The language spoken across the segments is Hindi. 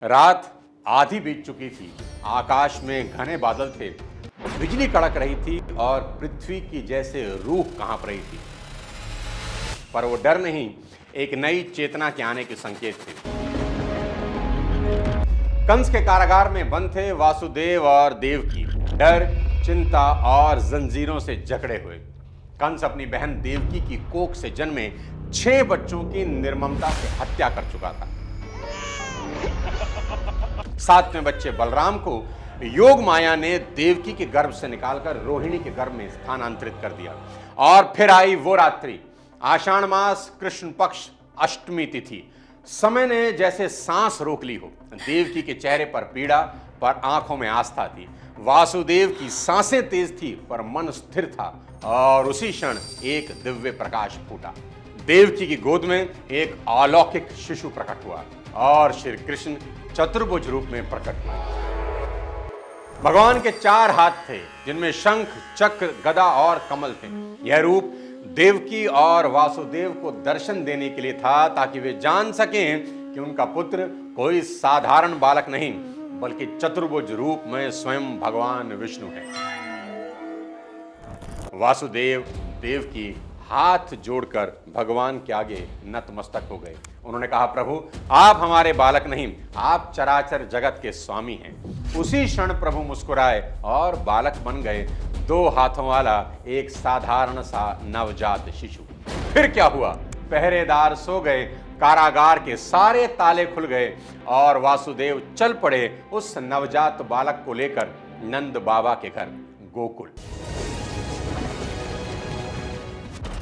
रात आधी बीत चुकी थी। आकाश में घने बादल थे, बिजली कड़क रही थी और पृथ्वी की जैसे रूह कांप रही थी। पर वो डर नहीं, एक नई चेतना के आने के संकेत थे। कंस के कारागार में बंद थे वासुदेव और देवकी, डर, चिंता और जंजीरों से जकड़े हुए। कंस अपनी बहन देवकी की कोख से जन्मे 6 बच्चों की निर्ममता से हत्या कर चुका था। 7वें बच्चे बलराम को योग माया ने देवकी के गर्भ से निकालकर रोहिणी के गर्भ में स्थानांतरित कर दिया। और फिर आई वो रात्रि, आषाढ़ मास, कृष्ण पक्ष, अष्टमी तिथि। समय ने जैसे सांस रोक ली हो। देवकी के चेहरे पर पीड़ा, पर आंखों में आस्था थी। वासुदेव की सांसें तेज थी, पर मन स्थिर था। और उसी क्षण एक दिव्य प्रकाश फूटा। देवकी की गोद में एक अलौकिक शिशु प्रकट हुआ और श्री कृष्ण चतुर्भुज रूप में प्रकट हुए। भगवान के 4 हाथ थे, जिनमें शंख, चक्र, गदा और कमल थे। यह रूप देवकी और वासुदेव को दर्शन देने के लिए था, ताकि वे जान सकें कि उनका पुत्र कोई साधारण बालक नहीं, बल्कि चतुर्भुज रूप में स्वयं भगवान विष्णु है। वासुदेव देवकी हाथ जोड़कर भगवान के आगे नतमस्तक हो गए। उन्होंने कहा, प्रभु, आप हमारे बालक नहीं, आप चराचर जगत के स्वामी हैं। उसी क्षण प्रभु मुस्कुराए और बालक बन गए 2 हाथों वाला एक साधारण सा नवजात शिशु। फिर क्या हुआ? पहरेदार सो गए, कारागार के सारे ताले खुल गए और वासुदेव चल पड़े उस नवजात बालक को लेकर नंद बाबा के घर गोकुल।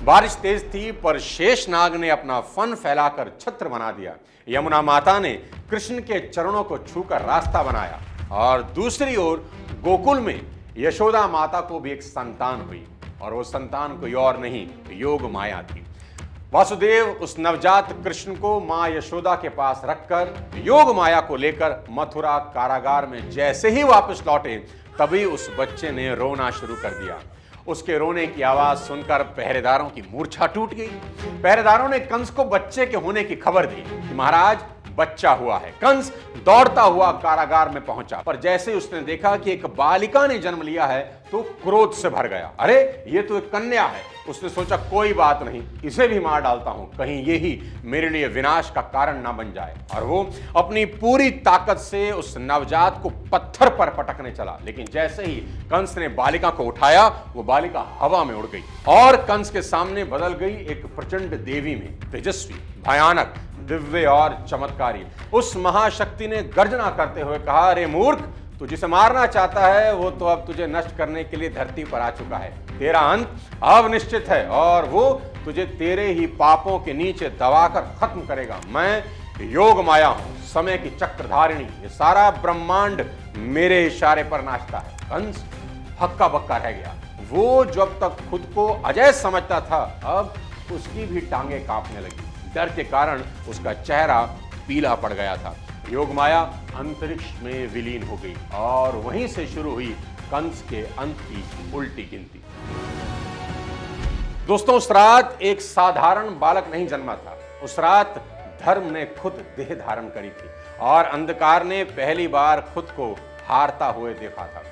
बारिश तेज थी, पर शेषनाग ने अपना फन फैलाकर छत्र बना दिया। यमुना माता ने कृष्ण के चरणों को छूकर रास्ता बनाया। और दूसरी ओर गोकुल में यशोदा माता को भी एक संतान हुई, और वो संतान कोई और नहीं, योग माया थी। वासुदेव उस नवजात कृष्ण को मां यशोदा के पास रखकर योग माया को लेकर मथुरा कारागार में जैसे ही वापस लौटे, तभी उस बच्चे ने रोना शुरू कर दिया। उसके रोने की आवाज सुनकर पहरेदारों की मूर्छा टूट गई। पहरेदारों ने कंस को बच्चे के होने की खबर दी कि महाराज, बच्चा हुआ है। कंस दौड़ता हुआ कारागार में पहुंचा, पर जैसे उसने देखा कि एक बालिका ने जन्म लिया है, तो क्रोध से भर गया। अरे, ये तो एक कन्या है। उसने सोचा, कोई बात नहीं, इसे भी मार डालता हूं, कहीं ये ही मेरे लिए विनाश का कारण ना बन जाए। और वो अपनी पूरी ताकत से उस नवजात को पत्थर पर पटकने चला। लेकिन जैसे ही कंस ने बालिका को उठाया, वो बालिका हवा में उड़ गई और कंस के सामने बदल गई एक प्रचंड देवी में। तेजस्वी, भयानक, दिव्य और चमत्कारी उस महाशक्ति ने गर्जना करते हुए कहा, अरे मूर्ख, तू जिसे मारना चाहता है वो तो अब तुझे नष्ट करने के लिए धरती पर आ चुका है। तेरा अंत अब निश्चित है और वो तुझे तेरे ही पापों के नीचे दबाकर खत्म करेगा। मैं योग माया हूं, समय की चक्रधारिणी। ये सारा ब्रह्मांड मेरे इशारे पर नाचता है। कंस हक्का बक्का रह गया। वो जब तक खुद को अजय समझता था, अब उसकी भी टांगें कांपने लगी। डर के कारण उसका चेहरा पीला पड़ गया था। योग माया अंतरिक्ष में विलीन हो गई और वहीं से शुरू हुई कंस के अंत की उल्टी गिनती। दोस्तों, उस रात एक साधारण बालक नहीं जन्मा था। उस रात धर्म ने खुद देह धारण करी थी और अंधकार ने पहली बार खुद को हारता हुए देखा था।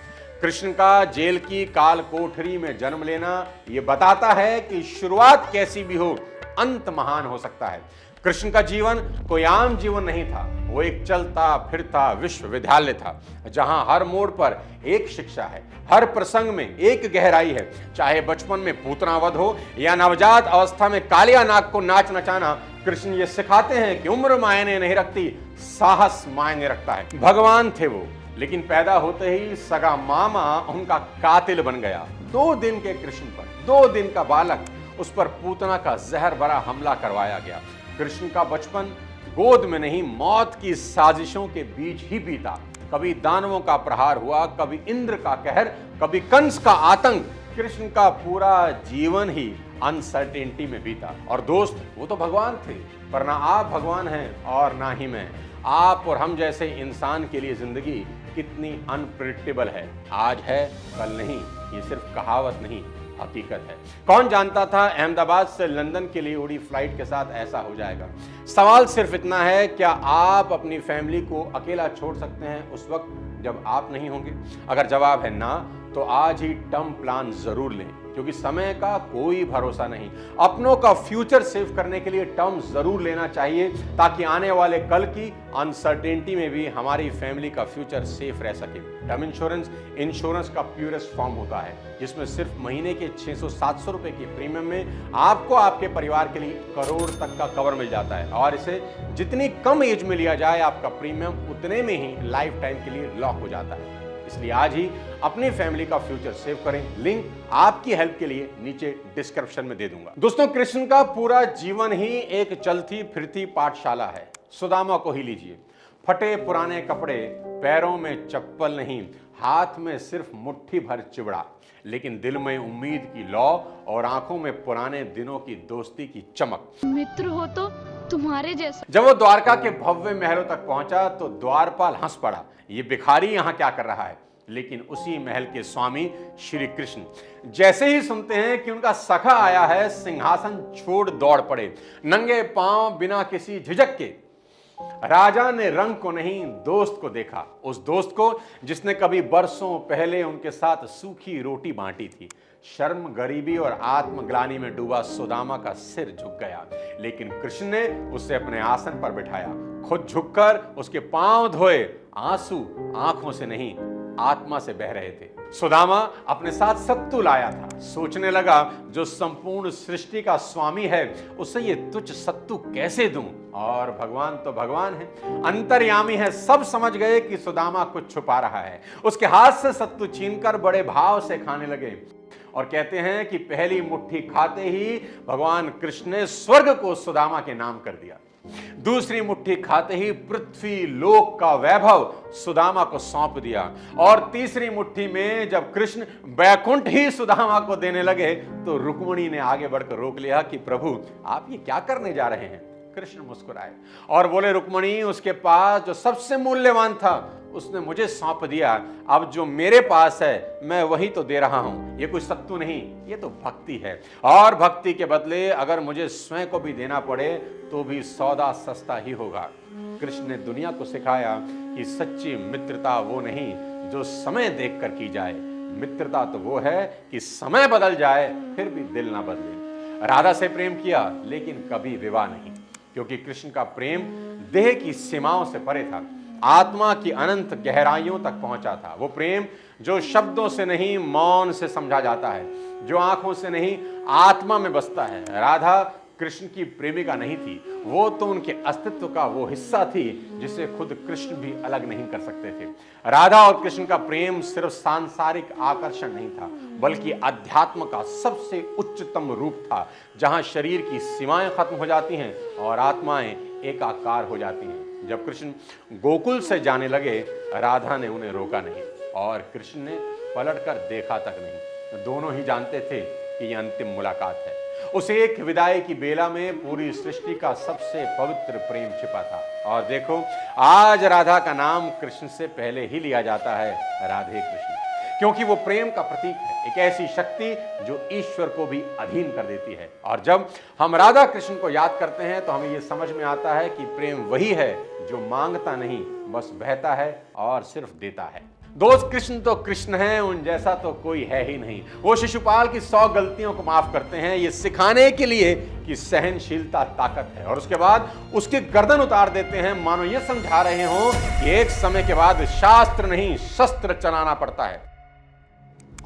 कृष्ण का जेल की काल कोठरी में जन्म लेना यह बताता है कि शुरुआत कैसी भी हो, अंत महान हो सकता है। कृष्ण का जीवन कोई आम जीवन नहीं था। वो एक चलता फिरता विश्वविद्यालय था, जहां हर मोड़ पर एक शिक्षा है, हर प्रसंग में एक गहराई है। चाहे बचपन में पूतनावध हो या नवजात अवस्था में कालिया नाग को नाच नचाना, कृष्ण ये सिखाते हैं कि उम्र मायने नहीं रखती, साहस मायने रखता है। भगवान थे वो, लेकिन पैदा होते ही सगा मामा उनका कातिल बन गया। 2 दिन के कृष्ण पर, 2 दिन का बालक, उस पर पूतना का जहर भरा हमला करवाया गया। कृष्ण का बचपन गोद में नहीं, मौत की साजिशों के बीच ही बीता। कभी दानवों का प्रहार हुआ, कभी इंद्र का कहर, कभी कंस का आतंक। कृष्ण का पूरा जीवन ही अनसर्टेनिटी में बीता। और दोस्त, वो तो भगवान थे, पर ना आप भगवान हैं और ना ही मैं। आप और हम जैसे इंसान के लिए जिंदगी कितनी अनप्रेडिक्टेबल है। आज है, कल नहीं। ये सिर्फ कहावत नहीं, हकीकत है। कौन जानता था अहमदाबाद से लंदन के लिए उड़ी फ्लाइट के साथ ऐसा हो जाएगा। सवाल सिर्फ इतना है, क्या आप अपनी फैमिली को अकेला छोड़ सकते हैं उस वक्त जब आप नहीं होंगे? अगर जवाब है ना, तो आज ही टर्म प्लान जरूर लें, क्योंकि समय का कोई भरोसा नहीं। अपनों का फ्यूचर सेव करने के लिए टर्म जरूर लेना चाहिए, ताकि आने वाले कल की अनसर्टेनिटी में भी हमारी फैमिली का फ्यूचर सेफ रह सके। टर्म इंश्योरेंस का प्योरेस्ट फॉर्म होता है, जिसमें सिर्फ महीने के 600-700 रुपए के प्रीमियम में आपको आपके परिवार के लिए करोड़ तक का कवर मिल जाता है। और इसे जितनी कम एज में लिया जाए, आपका प्रीमियम उतने में ही लाइफ टाइम के लिए लॉक हो जाता है। इसलिए आज ही अपनी फैमिली का फ्यूचर सेव करें। लिंक आपकी हेल्प के लिए नीचे डिस्क्रिप्शन में दे दूंगा। दोस्तों, कृष्ण का पूरा जीवन ही एक चलती फिरती पाठशाला है। सुदामा को ही लीजिए। फटे पुराने कपड़े, पैरों में चप्पल नहीं, हाथ में सिर्फ मुट्ठी भर चिवड़ा, लेकिन दिल में उम्मीद की लौ और आंखों में पुराने दिनों की दोस्ती की चमक। मित्र हो तो तुम्हारे जैसा। जब वो द्वारका के भव्य महलों तक पहुंचा तो द्वारपाल हंस पड़ा, ये भिखारी यहां क्या कर रहा है? लेकिन उसी महल के स्वामी श्री कृष्ण जैसे ही सुनते हैं कि उनका सखा आया है, सिंहासन छोड़ दौड़ पड़े, नंगे पांव, बिना किसी झिझक के। राजा ने रंग को नहीं, दोस्त को देखा, उस दोस्त को जिसने कभी बरसों पहले उनके साथ सूखी रोटी बांटी थी। शर्म, गरीबी और आत्मग्लानि में डूबा सुदामा का सिर झुक गया, लेकिन कृष्ण ने उसे अपने आसन पर बिठाया, खुद झुककर उसके पांव धोए। आंसू आंखों से नहीं, आत्मा से बह रहे थे। सुदामा अपने साथ सत्तू लाया था। सोचने लगा, जो संपूर्ण सृष्टि का स्वामी है, उसे ये तुच्छ सत्तू कैसे दूं? और भगवान तो भगवान है, अंतर्यामी है, सब समझ गए कि सुदामा कुछ छुपा रहा है। उसके हाथ से सत्तू छीनकर बड़े भाव से खाने लगे। और कहते हैं कि पहली मुट्ठी खाते ही भगवान कृष्ण ने स्वर्ग को सुदामा के नाम कर दिया। दूसरी मुट्ठी खाते ही पृथ्वी लोक का वैभव सुदामा को सौंप दिया। और तीसरी मुट्ठी में जब कृष्ण बैकुंठ ही सुदामा को देने लगे, तो रुक्मिणी ने आगे बढ़कर रोक लिया कि प्रभु, आप ये क्या करने जा रहे हैं? कृष्ण मुस्कुराए और बोले, रुक्मिणी, उसके पास जो सबसे मूल्यवान था उसने मुझे सौंप दिया। अब जो मेरे पास है मैं वही तो दे रहा हूं। ये कोई सत्तू नहीं, ये तो भक्ति है। और भक्ति के बदले अगर मुझे स्वयं को भी देना पड़े तो भी सौदा सस्ता ही होगा। कृष्ण ने दुनिया को सिखाया कि सच्ची मित्रता वो नहीं जो समय देखकर की जाए, मित्रता तो वो है कि समय बदल जाए फिर भी दिल ना बदले। राधा से प्रेम किया, लेकिन कभी विवाह नहीं, क्योंकि कृष्ण का प्रेम देह की सीमाओं से परे था, आत्मा की अनंत गहराइयों तक पहुंचा था। वो प्रेम जो शब्दों से नहीं, मौन से समझा जाता है, जो आंखों से नहीं, आत्मा में बसता है। राधा कृष्ण की प्रेमिका नहीं थी, वो तो उनके अस्तित्व का वो हिस्सा थी जिसे खुद कृष्ण भी अलग नहीं कर सकते थे। राधा और कृष्ण का प्रेम सिर्फ सांसारिक आकर्षण नहीं था, बल्कि अध्यात्म का सबसे उच्चतम रूप था, जहां शरीर की सीमाएं खत्म हो जाती हैं और आत्माएं एकाकार हो जाती हैं। जब कृष्ण गोकुल से जाने लगे, राधा ने उन्हें रोका नहीं और कृष्ण ने पलटकर देखा तक नहीं। दोनों ही जानते थे कि यह अंतिम मुलाकात है। उस एक विदाई की बेला में पूरी सृष्टि का सबसे पवित्र प्रेम छिपा था। और देखो, आज राधा का नाम कृष्ण से पहले ही लिया जाता है, राधे कृष्ण, क्योंकि वो प्रेम का प्रतीक है, एक ऐसी शक्ति जो ईश्वर को भी अधीन कर देती है। और जब हम राधा कृष्ण को याद करते हैं तो हमें ये समझ में आता है कि प्रेम वही है जो मांगता नहीं, बस बहता है और सिर्फ देता है। दोस्त, कृष्ण तो कृष्ण है, उन जैसा तो कोई है ही नहीं। वो शिशुपाल की 100 गलतियों को माफ करते हैं, ये सिखाने के लिए कि सहनशीलता ताकत है, और उसके बाद उसकी गर्दन उतार देते हैं, मानो ये समझा रहे हो कि एक समय के बाद शास्त्र नहीं, शस्त्र चलाना पड़ता है।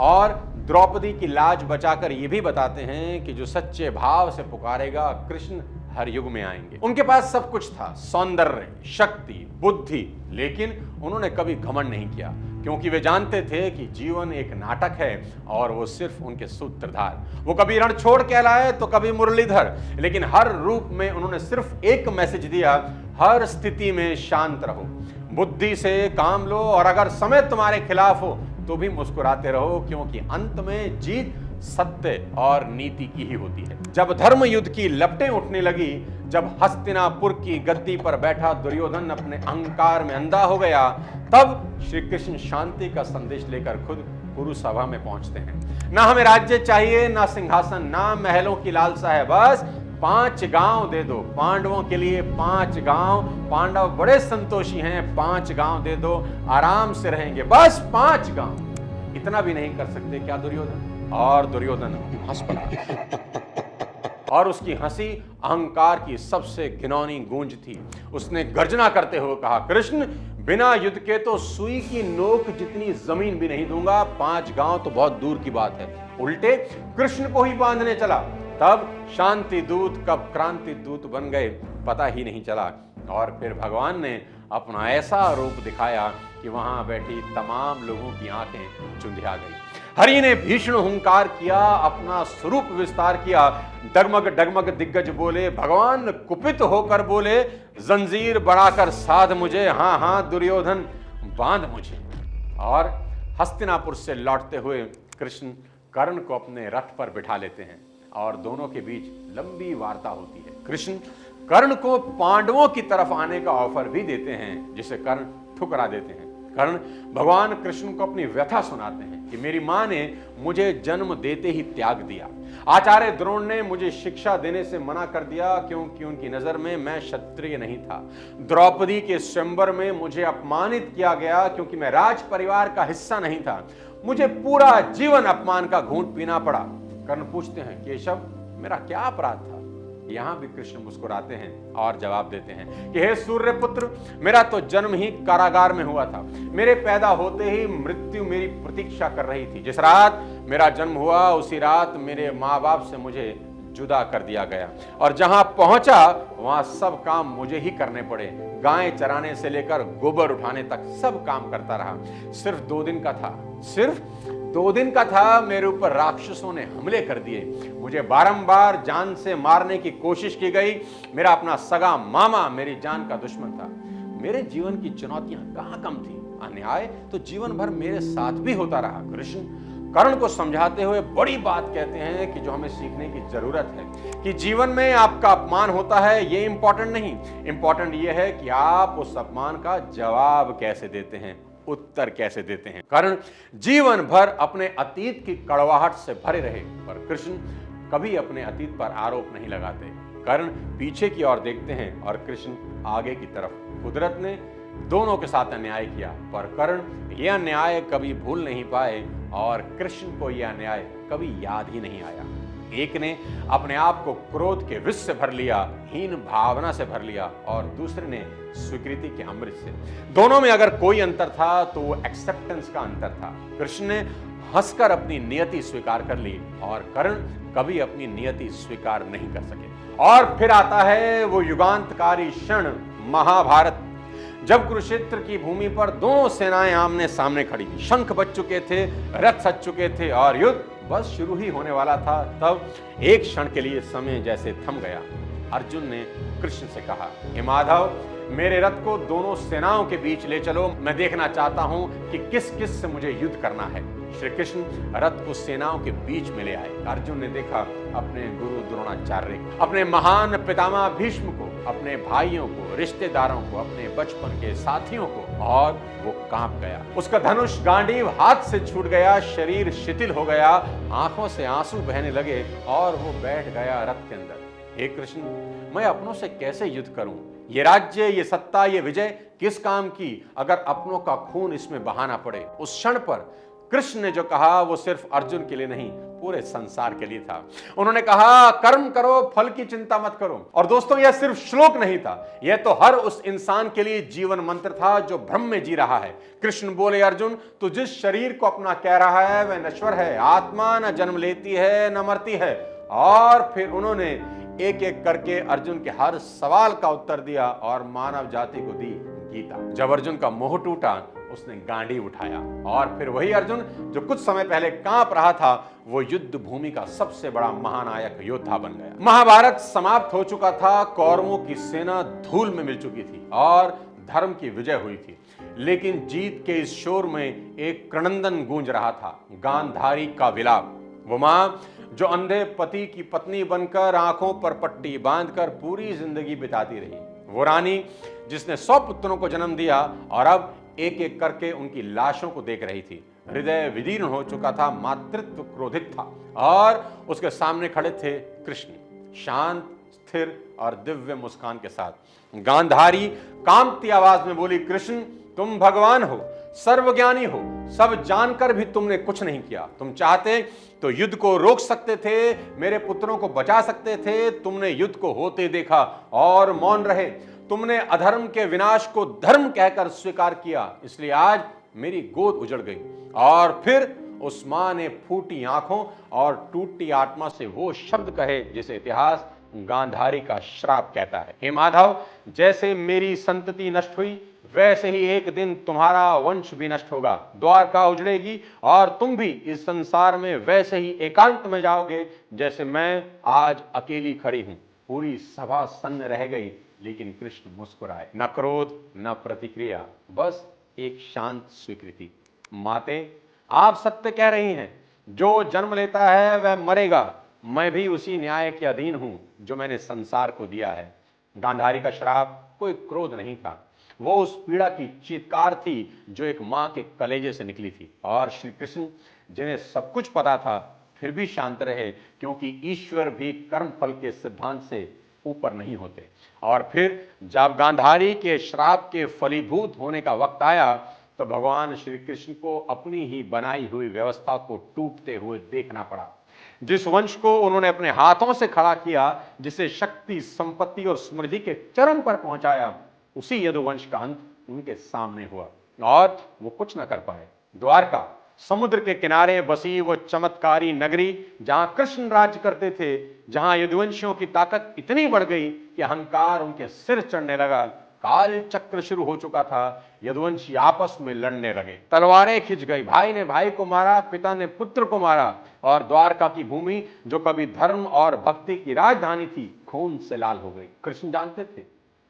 और द्रौपदी की लाज बचाकर ये भी बताते हैं कि जो सच्चे भाव से पुकारेगा, कृष्ण हर युग में आएंगे। उनके पास सब कुछ था, सौंदर्य, शक्ति, बुद्धि, लेकिन उन्होंने कभी घमंड नहीं किया, क्योंकि वे जानते थे कि जीवन एक नाटक है और वो सिर्फ उनके सूत्रधार। वो कभी रणछोड़ कहलाए तो कभी मुरलीधर, लेकिन हर रूप में उन्होंने सिर्फ एक मैसेज दिया, हर स्थिति में शांत रहो, बुद्धि से काम लो, और अगर समय तुम्हारे खिलाफ हो तो भी मुस्कुराते रहो, क्योंकि अंत में जीत सत्य और नीति की ही होती है। जब धर्म युद्ध की लपटें उठने लगी, जब हस्तिनापुर की गद्दी पर बैठा दुर्योधन अपने अहंकार में अंधा हो गया, तब श्री कृष्ण शांति का संदेश लेकर खुद कुरुसभा में पहुंचते हैं। ना हमें राज्य चाहिए, ना सिंहासन, ना महलों की लालसा है, बस 5 गांव दे दो, पांडवों के लिए 5 गांव, पांडव बड़े संतोषी हैं, 5 गांव दे दो, आराम से रहेंगे, बस 5 गांव। इतना भी नहीं कर सकते क्या दुर्योधन? और दुर्योधन हंस पड़ा और उसकी हंसी अहंकार की सबसे घिनौनी गूंज थी। उसने गर्जना करते हुए कहा, कृष्ण, बिना युद्ध के तो सुई की नोक जितनी जमीन भी नहीं दूंगा, 5 गांव तो बहुत दूर की बात है। उल्टे कृष्ण को ही बांधने चला। तब शांति दूत कब क्रांति दूत बन गए पता ही नहीं चला। और फिर भगवान ने अपना ऐसा रूप दिखाया कि वहां बैठी तमाम लोगों की आंखें चुंधिया गई। हरि ने भीषण हुंकार किया, अपना स्वरूप विस्तार किया। डगमग डगमग दिग्गज बोले, भगवान कुपित होकर बोले, जंजीर बढ़ाकर साध मुझे, हाँ हाँ दुर्योधन बांध मुझे। और हस्तिनापुर से लौटते हुए कृष्ण कर्ण को अपने रथ पर बिठा लेते हैं और दोनों के बीच लंबी वार्ता होती है। कृष्ण कर्ण को पांडवों की तरफ आने का ऑफर भी देते हैं, जिसे कर्ण ठुकरा देते हैं। कर्ण भगवान कृष्ण को अपनी व्यथा सुनाते हैं कि मेरी मां ने मुझे जन्म देते ही त्याग दिया, आचार्य द्रोण ने मुझे शिक्षा देने से मना कर दिया क्योंकि उनकी नजर में मैं क्षत्रिय नहीं था, द्रौपदी के स्वयंवर में मुझे अपमानित किया गया क्योंकि मैं राज परिवार का हिस्सा नहीं था, मुझे पूरा जीवन अपमान का घूंट पीना पड़ा। कर्ण पूछते हैं, केशव मेरा क्या अपराध था? यहां भी कृष्ण मुस्कुराते हैं और जवाब देते हैं कि हे सूर्य पुत्र, मेरा तो जन्म ही कारागार में हुआ था। मेरे पैदा होते ही मृत्यु मेरी प्रतीक्षा कर रही थी। जिस रात मेरा जन्म हुआ उसी रात मेरे माँ बाप से मुझे जुदा कर दिया गया और जहां पहुंचा वहां सब काम मुझे ही करने पड़े। गायें चराने से लेकर गोबर उठाने तक सब काम करता रहा। सिर्फ 2 दिन का था, सिर्फ 2 दिन का था, मेरे ऊपर राक्षसों ने हमले कर दिए। मुझे बारंबार जान से मारने की कोशिश की गई। मेरा अपना सगा मामा मेरी जान का दुश्मन था। मेरे जीवन की चुनौतियां कहां कम थी, अन्याय तो जीवन भर मेरे साथ भी होता रहा। कृष्ण कर्ण को समझाते हुए बड़ी बात कहते हैं कि जो हमें सीखने की जरूरत है कि जीवन में आपका अपमान होता है, ये इंपॉर्टेंट नहीं, इंपॉर्टेंट ये है कि आप उस अपमान का जवाब कैसे देते हैं, उत्तर कैसे देते हैं। कर्ण जीवन भर अपने अतीत की कड़वाहट से भरे रहे, पर कृष्ण कभी अपने अतीत पर आरोप नहीं लगाते। कर्ण पीछे की ओर देखते हैं और कृष्ण आगे की तरफ। कुदरत ने दोनों के साथ अन्याय किया, पर कर्ण यह अन्याय कभी भूल नहीं पाए और कृष्ण को यह अन्याय कभी याद ही नहीं आया। एक ने अपने आप को क्रोध के विष से भर लिया, हीन भावना से भर लिया, और दूसरे ने स्वीकृति के अमृत से। दोनों में अगर कोई अंतर था तो वो एक्सेप्टेंस का अंतर था। कृष्ण ने हंसकर अपनी नियति स्वीकार कर ली और कर्ण कभी अपनी नियति स्वीकार नहीं कर सके। और फिर आता है वो युगांतकारी क्षण, महाभारत, जब कुरुक्षेत्र की भूमि पर दोनों सेनाएं आमने सामने खड़ी थी। शंख बज चुके थे, रथ सज चुके थे और युद्ध बस शुरू ही होने वाला था। तब एक क्षण के लिए समय जैसे थम गया। अर्जुन ने कृष्ण से कहा, हे माधव, मेरे रथ को दोनों सेनाओं के बीच ले चलो, मैं देखना चाहता हूं कि किस किस से मुझे युद्ध करना है। श्री कृष्ण रथ को सेनाओं के बीच में ले आए। अर्जुन ने देखा अपने गुरु द्रोणाचार्य को, अपने महान पितामह भीष्म को, अपने भाइयों को, रिश्तेदारों को, अपने बचपन के साथियों को, और वो कांप गया। उसका धनुष गांडीव हाथ से छूट गया, शरीर शिथिल हो गया, आंखों से आंसू बहने लगे और वो बैठ गया रथ के अंदर। हे कृष्ण, मैं अपनों से कैसे युद्ध करूं? ये राज्य, ये सत्ता, ये विजय किस काम की अगर अपनों का खून इसमें बहाना पड़े? उस क्षण पर कृष्ण ने जो कहा वो सिर्फ अर्जुन के लिए नहीं, पूरे संसार के लिए था। उन्होंने कहा, कर्म करो, फल की चिंता मत करो। और दोस्तों, यह सिर्फ श्लोक नहीं था, यह तो हर उस इंसान के लिए जीवन मंत्र था जो भ्रम में जी रहा है। कृष्ण बोले, अर्जुन, तू जिस शरीर को अपना कह रहा है वह नश्वर है, आत्मा न जन्म लेती है न मरती है। और फिर उन्होंने एक एक करके अर्जुन के हर सवाल का उत्तर दिया और मानव जाति को दी गीता। जब अर्जुन का मोह टूटा, उसने गांडी उठाया और फिर वही अर्जुन जो कुछ समय पहले कांप रहा था, वो युद्ध भूमि का सबसे बड़ा महानायक योद्धा बन गया। महाभारत समाप्त हो चुका था, कौरवों की सेना धूल में मिल चुकी थी और धर्म की विजय हुई थी। लेकिन जीत के इस शोर में एक क्रनंदन गूंज रहा था, गांधारी का विलाप। वो मां जो अंधे पति की पत्नी बनकर आंखों पर पट्टी बांधकर पूरी जिंदगी बिताती रही, वो रानी जिसने 100 पुत्रों को जन्म दिया और अब एक एक करके उनकी लाशों को देख रही थी। हृदय विदीर्ण हो चुका था, मातृत्व क्रोधित था और उसके सामने खड़े थे कृष्ण, शांत, स्थिर और दिव्य मुस्कान के साथ। गांधारी कांपती आवाज में बोली, कृष्ण तुम भगवान हो, सर्वज्ञानी हो, सब जानकर भी तुमने कुछ नहीं किया। तुम चाहते तो युद्ध को रोक सकते थे, मेरे पुत्रों को बचा सकते थे। तुमने युद्ध को होते देखा और मौन रहे। तुमने अधर्म के विनाश को धर्म कहकर स्वीकार किया, इसलिए आज मेरी गोद उजड़ गई। और फिर उस मां ने फूटी आंखों और टूटी आत्मा से वो शब्द कहे जिसे इतिहास गांधारी का श्राप कहता है, हे माधव, जैसे मेरी संतति नष्ट हुई वैसे ही एक दिन तुम्हारा वंश भी नष्ट होगा। द्वारका उजड़ेगी और तुम भी इस संसार में वैसे ही एकांत में जाओगे जैसे मैं आज अकेली खड़ी हूं। पूरी सभा सन्न रह गई, लेकिन कृष्ण मुस्कुराए, न क्रोध न प्रतिक्रिया, बस एक शांत स्वीकृति। माते, आप सत्य कह रही हैं, जो जन्म लेता है वह मरेगा। मैं भी उसी न्याय के अधीन हूं जो मैंने संसार को दिया है। गांधारी का श्राप कोई क्रोध नहीं था, वो उस पीड़ा की चीत्कार थी जो एक मां के कलेजे से निकली थी। और श्री कृष्ण, जिन्हें सब कुछ पता था, फिर भी शांत रहे, क्योंकि ईश्वर भी कर्म फल के सिद्धांत से ऊपर नहीं होते। और फिर जब गांधारी के श्राप के फलीभूत होने का वक्त आया, तो भगवान श्री कृष्ण को अपनी ही बनाई हुई व्यवस्था को टूटते हुए देखना पड़ा। जिस वंश को उन्होंने अपने हाथों से खड़ा किया, जिसे शक्ति, संपत्ति और समृद्धि के चरम पर पहुंचाया, उसी यदुवंश का अंत उनके सामने हुआ और वो कुछ न कर पाए। द्वारका, समुद्र के किनारे बसी वो चमत्कारी नगरी जहां कृष्ण राज्य करते थे, जहां यदुवंशियों की ताकत इतनी बढ़ गई कि अहंकार उनके सिर चढ़ने लगा। काल चक्र शुरू हो चुका था, यदुवंशी आपस में लड़ने लगे, तलवारें खिंच गई, भाई ने भाई को मारा, पिता ने पुत्र को मारा, और द्वारका की भूमि जो कभी धर्म और भक्ति की राजधानी थी, खून से लाल हो गई। कृष्ण जानते थे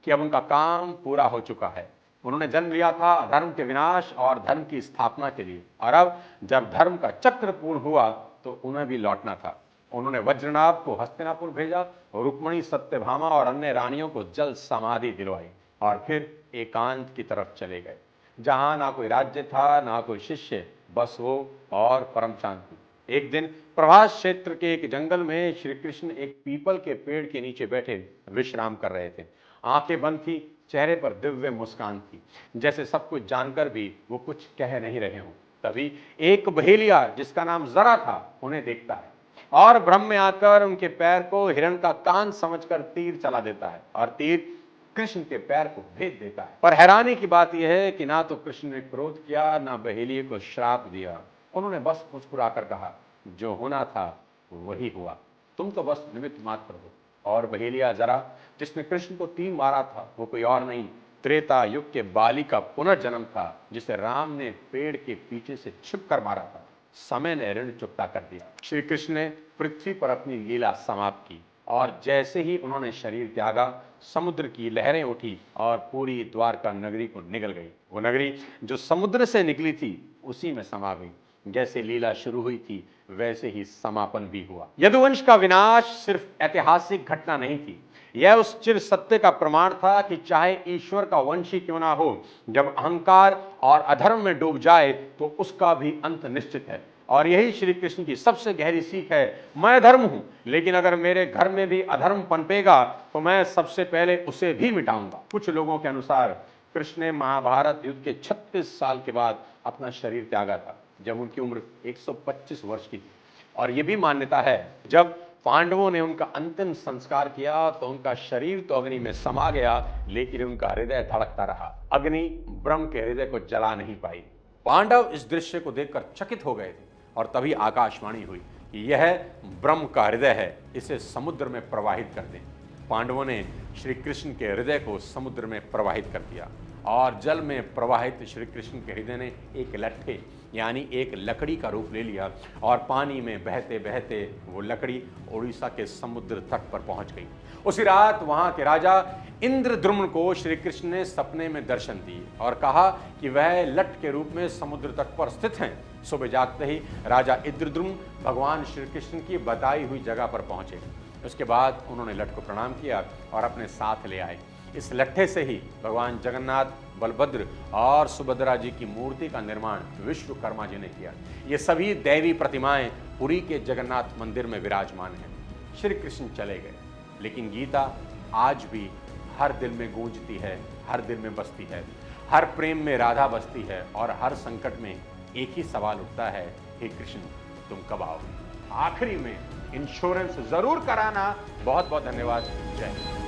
कि अब उनका काम पूरा हो चुका है। उन्होंने जन्म लिया था धर्म के विनाश और धर्म की स्थापना के लिए, और अब जब धर्म का चक्र पूर्ण हुआ तो उन्हें भी लौटना था। उन्होंने वज्रनाभ को हस्तिनापुर भेजा, रुक्मणी, सत्यभामा और अन्य रानियों को जल समाधि दिलवाई, और फिर एकांत की तरफ चले गए, जहां ना कोई राज्य था, ना कोई शिष्य, बस वो और परम शांति। एक दिन प्रभास क्षेत्र के एक जंगल में श्री कृष्ण एक पीपल के पेड़ के नीचे बैठे विश्राम कर रहे थे। आंखें बंद थी, चेहरे पर दिव्य मुस्कान थी, जैसे सब कुछ जानकर भी वो कुछ कह नहीं रहे हों। तभी एक बहेलिया जिसका नाम जरा था उन्हें देखता है और भ्रम में आकर उनके पैर को हिरण का कान समझकर तीर चला देता है, और तीर कृष्ण के पैर को भेद देता है। पर हैरानी की बात यह है कि ना तो कृष्ण ने क्रोध किया, ना बहेलिये को श्राप दिया। उन्होंने बस मुस्कुराकर कहा, जो होना था वही हुआ, तुम तो बस निमित्त मात्र हो। और बहेलिया जरा, जिसने कृष्ण को तीर मारा था, वो कोई और नहीं, त्रेता युग के बाली का पुनर्जन्म था, जिसे राम ने पेड़ के पीछे से छिप कर मारा था। समय ने ऋण चुकता कर दिया। श्री कृष्ण ने पृथ्वी पर अपनी लीला समाप्त की, और जैसे ही उन्होंने शरीर त्यागा, समुद्र की लहरें उठी और पूरी द्वारका नगरी को निगल गई। वो नगरी जो समुद्र से निकली थी उसी में समा गई। जैसे लीला शुरू हुई थी वैसे ही समापन भी हुआ। यदुवंश का विनाश सिर्फ ऐतिहासिक घटना नहीं थी, यह उस चिर सत्य का प्रमाण था कि चाहे ईश्वर का वंश ही क्यों ना हो, जब अहंकार और अधर्म में डूब जाए तो उसका भी अंत निश्चित है। और यही श्री कृष्ण की सबसे गहरी सीख है। मैं धर्म हूं, लेकिन अगर मेरे घर में भी अधर्म पनपेगा तो मैं सबसे पहले उसे भी मिटाऊंगा। कुछ लोगों के अनुसार कृष्ण ने महाभारत युद्ध के 36 साल के बाद अपना शरीर त्यागा था, जब उनकी उम्र 125 वर्ष की थी। और यह भी मान्यता है जब पांडवों ने उनका अंतिम संस्कार किया तो उनका शरीर तो अग्नि में समा गया, लेकिन उनका हृदय धड़कता रहा। अग्नि ब्रह्म के हृदय को जला नहीं पाई। पांडव इस दृश्य को देखकर चकित हो गए थे, और तभी आकाशवाणी हुई कि यह ब्रह्म का हृदय है, इसे समुद्र में प्रवाहित कर दें। पांडवों ने श्री कृष्ण के हृदय को समुद्र में प्रवाहित कर दिया, और जल में प्रवाहित श्री कृष्ण के हृदय ने एक लट्ठे यानी एक लकड़ी का रूप ले लिया, और पानी में बहते बहते वो लकड़ी उड़ीसा के समुद्र तट पर पहुंच गई। उसी रात वहां के राजा इंद्रद्रुम्न को श्री कृष्ण ने सपने में दर्शन दिए और कहा कि वह लट्ठ के रूप में समुद्र तट पर स्थित हैं। सुबह जागते ही राजा इंद्रद्रुम्न भगवान श्री कृष्ण की बताई हुई जगह पर पहुंचे। उसके बाद उन्होंने लट्ठ को प्रणाम किया और अपने साथ ले आए। इस लट्ठे से ही भगवान जगन्नाथ, बलभद्र और सुभद्रा जी की मूर्ति का निर्माण विश्वकर्मा जी ने किया। ये सभी दैवी प्रतिमाएं पुरी के जगन्नाथ मंदिर में विराजमान हैं। श्री कृष्ण चले गए। लेकिन गीता आज भी हर दिल में गूंजती है, हर दिल में बसती है, हर प्रेम में राधा बसती है और हर संकट में एक ही सवाल उठता है, हे कृष्ण तुम कब आओगे। आखिरी में इंश्योरेंस जरूर कराना। बहुत बहुत धन्यवाद। जय हिंद।